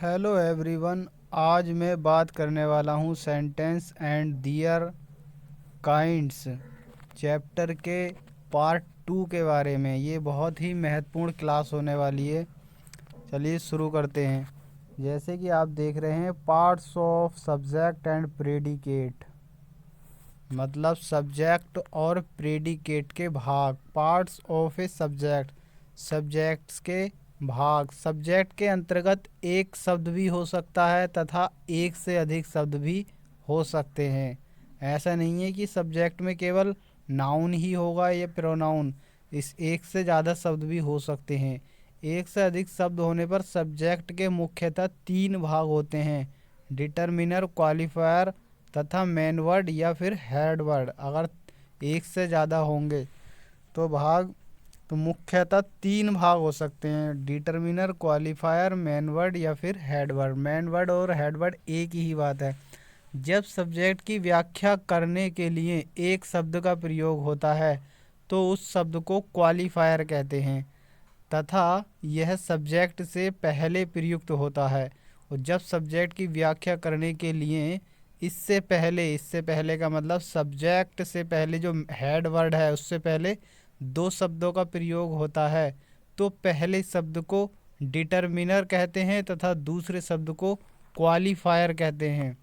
Hello everyone. आज मैं बात करने वाला हूँ sentence and their kinds chapter के पार्ट 2 के बारे में। ये बहुत ही महत्वपूर्ण क्लास होने वाली है। चलिए शुरू करते हैं। जैसे कि आप देख रहे हैं, parts of subject and predicate, मतलब सब्जेक्ट और प्रेडिकेट के भाग। Parts of a subject, subjects के भाग। सब्जेक्ट के अंतर्गत एक शब्द भी हो सकता है तथा एक से अधिक शब्द भी हो सकते हैं। ऐसा नहीं है कि सब्जेक्ट में केवल नाउन ही होगा या प्रोनाउन। इस एक से ज़्यादा शब्द भी हो सकते हैं। एक से अधिक शब्द होने पर सब्जेक्ट के मुख्यतः 3 भाग होते हैं: डिटरमिनर, क्वालिफायर तथा मेन वर्ड या फिर हेड वर्ड। अगर एक से ज़्यादा होंगे तो मुख्यतः 3 भाग हो सकते हैं: डिटरमिनर, क्वालिफायर, मेन वर्ड या फिर हेड वर्ड। मेन वर्ड और हेड वर्ड एक ही बात है। जब सब्जेक्ट की व्याख्या करने के लिए एक शब्द का प्रयोग होता है तो उस शब्द को क्वालिफायर कहते हैं तथा यह सब्जेक्ट से पहले प्रयुक्त होता है। और जब सब्जेक्ट की व्याख्या करने के लिए इससे पहले का मतलब सब्जेक्ट से पहले जो हेड वर्ड है उससे पहले 2 शब्दों का प्रयोग होता है तो पहले शब्द को डिटरमिनर कहते हैं तथा दूसरे शब्द को क्वालिफायर कहते हैं।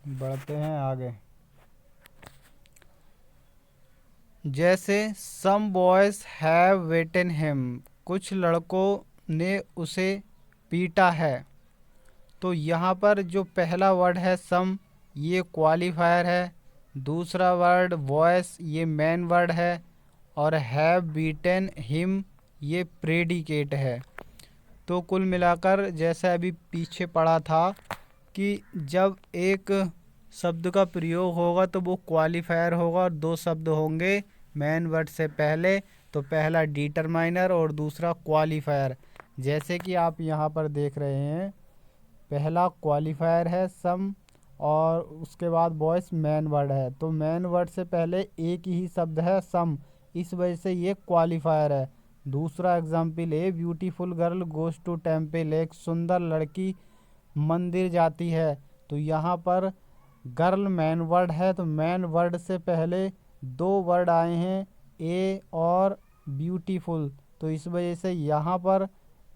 बढ़ते हैं आगे। जैसे सम बॉयज हैव वेटन हिम, कुछ लड़कों ने उसे पीटा है। तो यहाँ पर जो पहला वर्ड है सम, ये क्वालिफायर है। दूसरा वर्ड वॉइस, ये मेन वर्ड है। और हैव बीटन हिम, ये प्रेडिकेट है। तो कुल मिलाकर जैसा अभी पीछे पढ़ा था कि जब एक शब्द का प्रयोग होगा तो वो क्वालिफायर होगा और 2 शब्द होंगे मेन वर्ड से पहले, तो पहला डिटरमाइनर और दूसरा क्वालिफायर। जैसे कि आप यहाँ पर देख रहे हैं, पहला क्वालिफायर है सम और उसके बाद बॉयस मेन वर्ड है। तो मेन वर्ड से पहले एक ही शब्द है सम, इस वजह से ये क्वालिफायर है। दूसरा एग्जाम्पल है, beautiful girl goes to temple, एक सुंदर लड़की मंदिर जाती है। तो यहाँ पर गर्ल मेन वर्ड है तो मेन वर्ड से पहले 2 वर्ड आए हैं ए और ब्यूटीफुल, तो इस वजह से यहाँ पर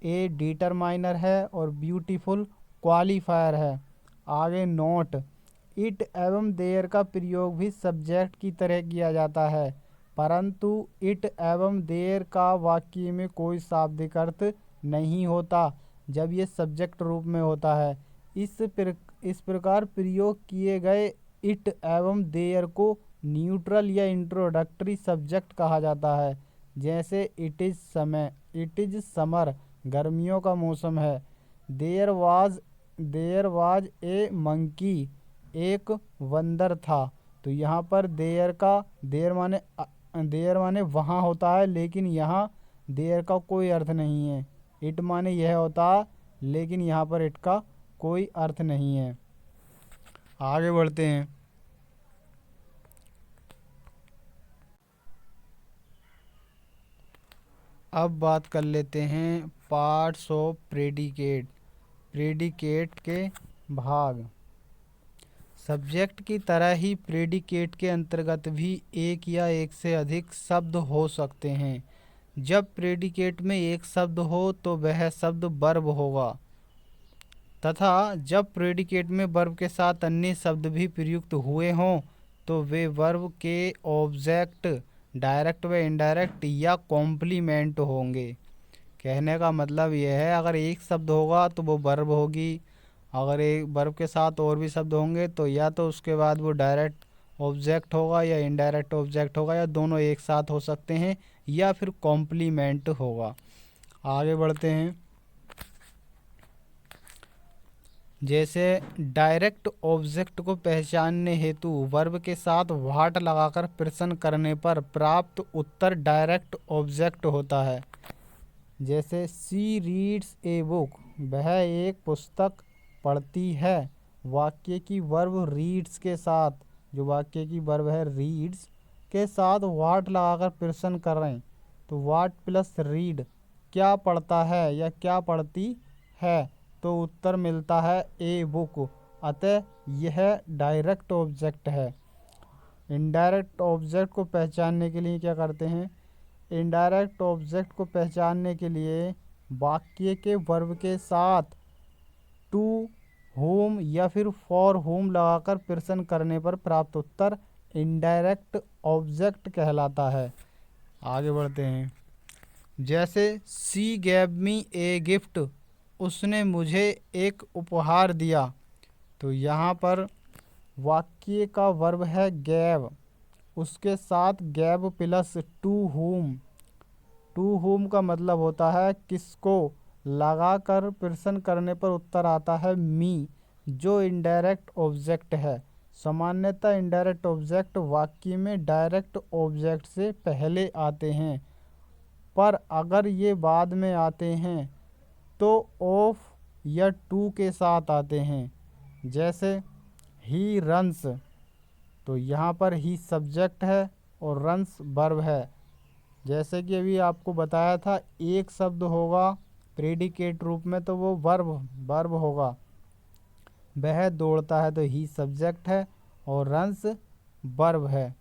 ए डिटरमाइनर है और ब्यूटीफुल क्वालिफायर है। आगे नोट, इट एवं देयर का प्रयोग भी सब्जेक्ट की तरह किया जाता है, परंतु इट एवं देयर का वाक्य में कोई शाब्दिक अर्थ नहीं होता जब ये सब्जेक्ट रूप में होता है। इस प्रकार प्रयोग किए गए इट एवं देयर को न्यूट्रल या इंट्रोडक्टरी सब्जेक्ट कहा जाता है। जैसे इट इज समर, गर्मियों का मौसम है। देयर वाज ए मंकी, एक बंदर था। तो यहाँ पर देयर माने वहाँ होता है, लेकिन यहाँ देयर का कोई अर्थ नहीं है। इट माने यह होता है, लेकिन यहाँ पर इट का कोई अर्थ नहीं है। आगे बढ़ते हैं। अब बात कर लेते हैं पार्ट्स ऑफ प्रेडिकेट, प्रेडिकेट के भाग। सब्जेक्ट की तरह ही प्रेडिकेट के अंतर्गत भी एक या एक से अधिक शब्द हो सकते हैं। जब प्रेडिकेट में एक शब्द हो तो वह शब्द वर्ब होगा तथा जब प्रेडिकेट में वर्ब के साथ अन्य शब्द भी प्रयुक्त हुए हों तो वे वर्ब के ऑब्जेक्ट डायरेक्ट व इनडायरेक्ट या कॉम्प्लीमेंट होंगे। कहने का मतलब यह है, अगर एक शब्द होगा तो वो वर्ब होगी, अगर एक वर्ब के साथ और भी शब्द होंगे तो या तो उसके बाद वो डायरेक्ट ऑब्जेक्ट होगा या इनडायरेक्ट ऑब्जेक्ट होगा, या दोनों एक साथ हो सकते हैं, या फिर कॉम्प्लीमेंट होगा। आगे बढ़ते हैं। जैसे डायरेक्ट ऑब्जेक्ट को पहचानने हेतु वर्ब के साथ व्हाट लगाकर प्रश्न करने पर प्राप्त उत्तर डायरेक्ट ऑब्जेक्ट होता है। जैसे सी रीड्स ए बुक, वह एक पुस्तक पढ़ती है। वाक्य की वर्ब रीड्स के साथ, जो वाक्य की वर्ब है रीड्स के साथ व्हाट लगाकर प्रश्न कर रहे हैं, तो व्हाट प्लस रीड क्या पढ़ता है या क्या पढ़ती है, तो उत्तर मिलता है ए बुक। अतः यह डायरेक्ट ऑब्जेक्ट है। इनडायरेक्ट ऑब्जेक्ट को पहचानने के लिए क्या करते हैं, इनडायरेक्ट ऑब्जेक्ट को पहचानने के लिए वाक्य के वर्ब के साथ टू, होम या फिर फॉर होम लगाकर प्रश्न करने पर प्राप्त उत्तर इनडायरेक्ट ऑब्जेक्ट कहलाता है। आगे बढ़ते हैं। जैसे सी गैव मी ए गिफ्ट, उसने मुझे एक उपहार दिया। तो यहाँ पर वाक्य का वर्ब है गैव, उसके साथ gave plus to home. To home का मतलब होता है किसको, लगाकर प्रश्न करने पर उत्तर आता है मी, जो इनडायरेक्ट ऑब्जेक्ट है। सामान्यतः इनडायरेक्ट ऑब्जेक्ट वाक्य में डायरेक्ट ऑब्जेक्ट से पहले आते हैं, पर अगर ये बाद में आते हैं तो ऑफ या टू के साथ आते हैं। जैसे ही रन्स, तो यहाँ पर ही सब्जेक्ट है और रन्स वर्ब है। जैसे कि अभी आपको बताया था, एक शब्द होगा प्रेडिकेट रूप में तो वो वर्ब होगा। वह दौड़ता है तो ही सब्जेक्ट है और रन्स वर्ब है।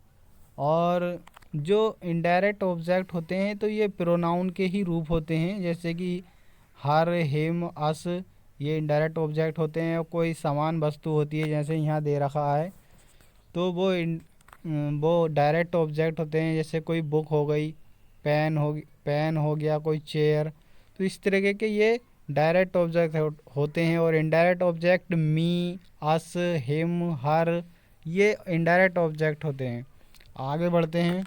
और जो इनडायरेक्ट ऑब्जेक्ट होते हैं तो ये प्रोनाउन के ही रूप होते हैं, जैसे कि हर, हिम, अस, ये इनडायरेक्ट ऑब्जेक्ट होते हैं। कोई समान वस्तु होती है जैसे यहाँ दे रखा है, तो वो डायरेक्ट ऑब्जेक्ट होते हैं। जैसे कोई बुक हो गई, पेन हो गया, कोई चेयर, तो इस तरीके के ये डायरेक्ट ऑब्जेक्ट होते हैं। और इनडायरेक्ट ऑब्जेक्ट मी, अस, हिम, हर, ये इनडायरेक्ट ऑब्जेक्ट होते हैं। आगे बढ़ते हैं।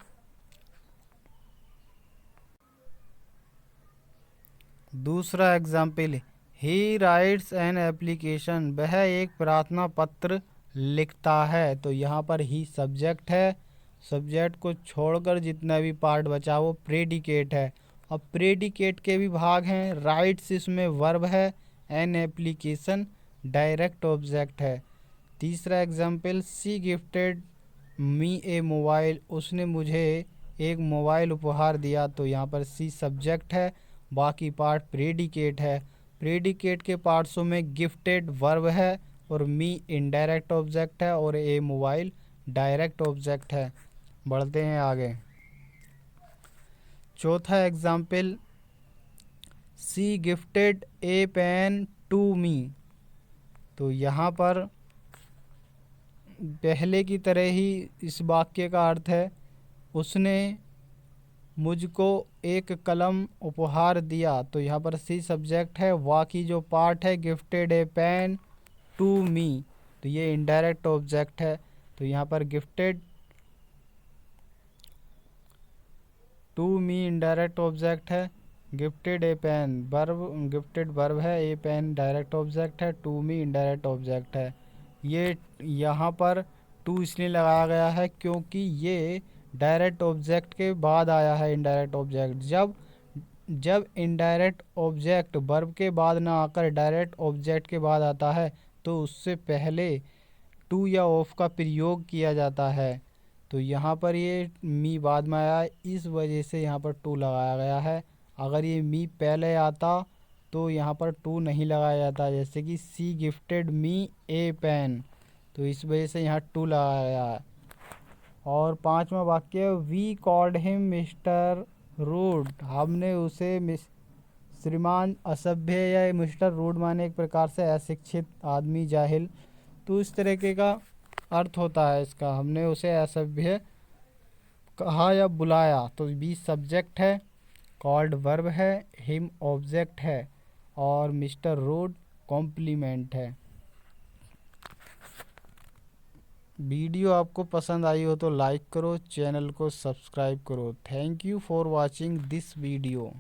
दूसरा example, he rights an application, वह एक प्रार्थना पत्र लिखता है। तो यहाँ पर ही सब्जेक्ट है, सब्जेक्ट को छोड़कर जितना भी पार्ट बचा वो प्रेडिकेट है। अब प्रेडिकेट के भी भाग हैं। राइट्स इसमें वर्ब है, एन एप्लीकेशन डायरेक्ट ऑब्जेक्ट है। तीसरा example, she gifted me A mobile, उसने मुझे एक मोबाइल उपहार दिया। तो यहाँ पर सी सब्जेक्ट है, बाकी पार्ट प्रेडिकेट है। प्रेडिकेट के पार्ट्सों में गिफ्टेड वर्ब है और मी इनडायरेक्ट ऑब्जेक्ट है और ए मोबाइल डायरेक्ट ऑब्जेक्ट है। बढ़ते हैं आगे। चौथा example, she gifted a pen to me. तो यहाँ पर पहले की तरह ही इस वाक्य का अर्थ है, उसने मुझको एक कलम उपहार दिया। तो यहाँ पर सी सब्जेक्ट है, बाकी जो पार्ट है gifted a pen to me, तो ये इनडायरेक्ट ऑब्जेक्ट है। तो यहाँ पर gifted to me indirect object है, gifted a pen gifted verb है, ए पेन डायरेक्ट ऑब्जेक्ट है, टू मी इनडायरेक्ट ऑब्जेक्ट है। ये यहाँ पर टू इसलिए लगाया गया है क्योंकि ये डायरेक्ट ऑब्जेक्ट के बाद आया है। इनडायरेक्ट ऑब्जेक्ट जब इनडायरेक्ट ऑब्जेक्ट वर्ब के बाद ना आकर डायरेक्ट ऑब्जेक्ट के बाद आता है तो उससे पहले टू या ऑफ का प्रयोग किया जाता है। तो यहाँ पर ये मी बाद में आया, इस वजह से यहाँ पर टू लगाया गया है। अगर ये मी पहले आता तो यहाँ पर टू नहीं लगाया जाता। जैसे कि सी गिफ्टेड मी ए पेन, तो इस वजह से यहाँ टू लगाया गया है। और पांचवा वाक्य, we called him mister rude, हमने उसे श्रीमान असभ्य, या मिस्टर रूड माने एक प्रकार से अशिक्षित आदमी, जाहिल, तो इस तरीके का अर्थ होता है इसका। हमने उसे असभ्य कहा या बुलाया। तो बी सब्जेक्ट है, कॉल्ड वर्ब है, हिम ऑब्जेक्ट है और मिस्टर रूड कॉम्प्लीमेंट है। वीडियो आपको पसंद आई हो तो लाइक करो, चैनल को सब्सक्राइब करो। Thank you for watching this video.